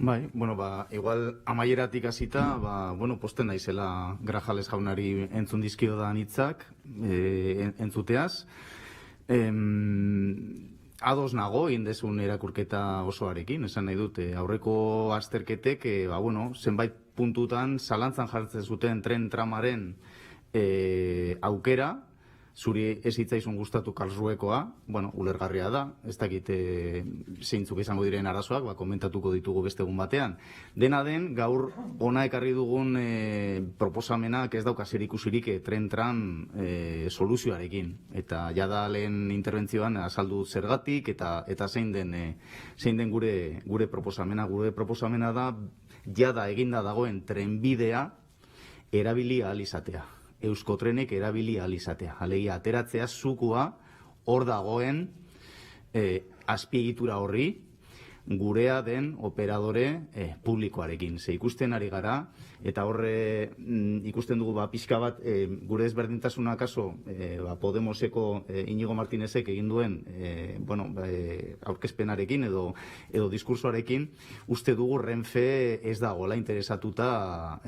Bai, bueno, igual amaieratik hasita, posten naizela Grajales jaunari entzun dizkiodan hitzak, entzuteaz. Ados nago indezun erakurketa osoarekin, esan nahi dute. Aurreko azterketek, zenbait puntutan zalantzan jartzen zuten tren tramaren aukera, zuri ez hitzaizun gustatu Karlsruhekoa, ulergarria da, ez dakit zeintzuk izango diren arazoak, komentatuko ditugu beste egun batean. Dena den, gaur ona ekarri dugun proposamenak ez dauka zerikusirik tren tram soluzioarekin. Eta jada lehen interbentzioan azaldu zergatik eta zein den gure proposamena. Gure proposamena da jada eginda dagoen trenbidea erabili ahal izatea. Euskotrenek erabili ahal izatea. Alegia, ateratzea zukua hor dagoen azpiegitura horri gurea den operadore publikoarekin. Ze ikusten ari gara, eta horre ikusten dugu pixka bat gure ezberdintasuna kaso Podemoseko Inigo Martinezek egin duen aurkezpenarekin edo diskursoarekin, uste dugu Renfe ez dagoela interesatuta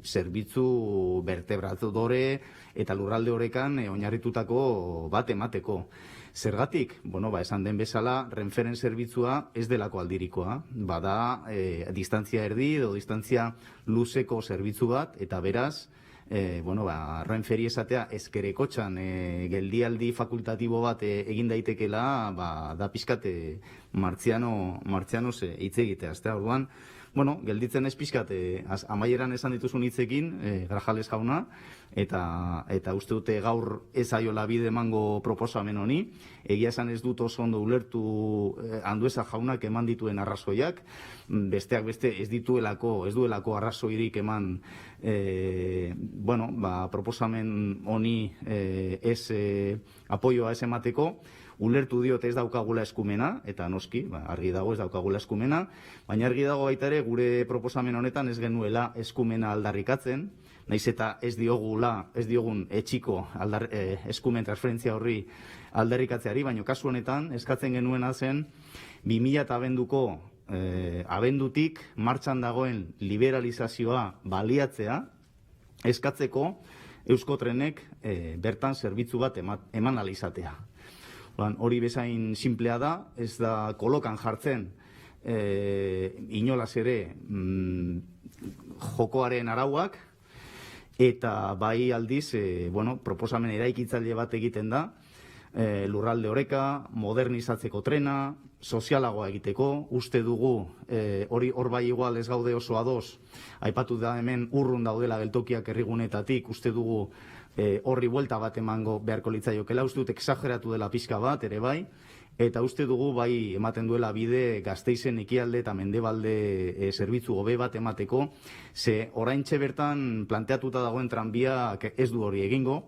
zerbitzu vertebradore eta lurralde horrekan oinarritutako bat emateko. Zergatik? Esan den bezala, Renferen zerbitzua ez delako aldirikoa. Bada, distantzia erdi edo distantzia luzeko zerbitzu bat, eta beraz, Renferi esatea ezkerekotxan geldialdi fakultatibo bat egin daitekela, da pixkate martzianoz hitz egitea. Orduan, gelditzen ez pixkate amaieran esan dituzun hitzekin, Grajales jauna, eta uste dute gaur ez aiola bide emango proposamen honi. Egia esan ez dut oso ondo ulertu Andueza jaunak eman dituen arrazoiak, besteak beste ez duelako arrazoirik eman proposamen honi ez apoioa ez emateko. Ulertu diot ez daukagula eskumena, eta noski, argi dago ez daukagula eskumena, baina argi dago baita ere gure proposamen honetan ez genuela eskumena aldarrikatzen, naiz eta ez diogun etxiko eskumen transferentzia horri aldarrikatzeari, baina kasu honetan eskatzen genuena zen 2000 abendutik martxan dagoen liberalizazioa baliatzea, eskatzeko Euskotrenek bertan zerbitzu bat eman ahal izatea. Hori bezain simplea da, ez da kolokan jartzen inolaz ere jokoaren arauak, eta bai aldiz proposamen eraikitzaile bat egiten da, lurralde oreka, modernizatzeko trena, sozialagoa egiteko. Uste dugu, hor bai igual ez gaude oso ados, aipatu da hemen urrun daudela geltokiak herrigunetatik, uste dugu horri buelta bat emango beharko litzaiokela, uste dut exageratu dela pixka bat ere bai, eta uste dugu bai ematen duela bide Gasteizen ekialde eta mendebalde zerbitzu hobe bat emateko, ze oraintxe bertan planteatuta dagoen tranbiak ez du hori egingo,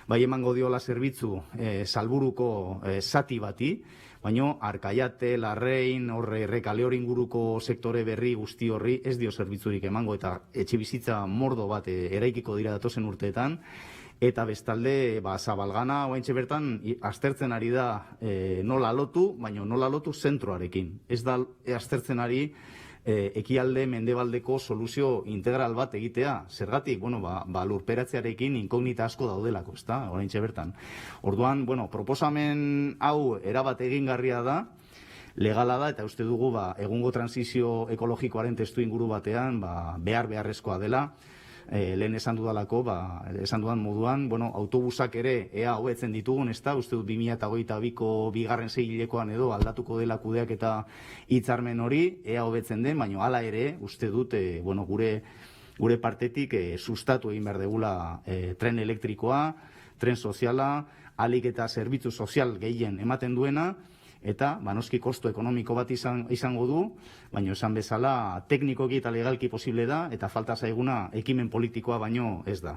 bai emango diola zerbitzu Salburuko zati bati, baina Arkaiate, Larrein, Errekaleor inguruko sektore berri guzti horri ez dio zerbitzurik emango, eta etxebizitza mordo bat eraikiko dira datozen urteetan, eta bestalde Zabalgana oraintxe bertan aztertzen ari da nola lotu, baina nola lotu zentroarekin. Ez da aztertzen ari ekialde mendebaldeko soluzio integral bat egitea. Zergatik, lurperatzearekin inkognita asko daudelako, ezta, oraintxe bertan. Orduan, proposamen hau erabat egingarria da, legala da, eta uste dugu egungo transizio ekologikoaren testu inguru batean beharrezkoa dela. Lehen esan dudalako, esan dudan moduan, autobusak ere ea hobetzen ditugun, ez da, uste dut 2022ko bigarren seihilekoan edo aldatuko dela kudeak eta hitzarmen hori, ea hobetzen den, baina hala ere, uste dut, gure partetik sustatu egin behar degula tren elektrikoa, tren soziala, ahalik eta zerbitzu sozial gehien ematen duena, eta noski kostu ekonomiko bat izango du, baina esan bezala teknikoki eta legalki posible da, eta falta zaiguna ekimen politikoa baino ez da.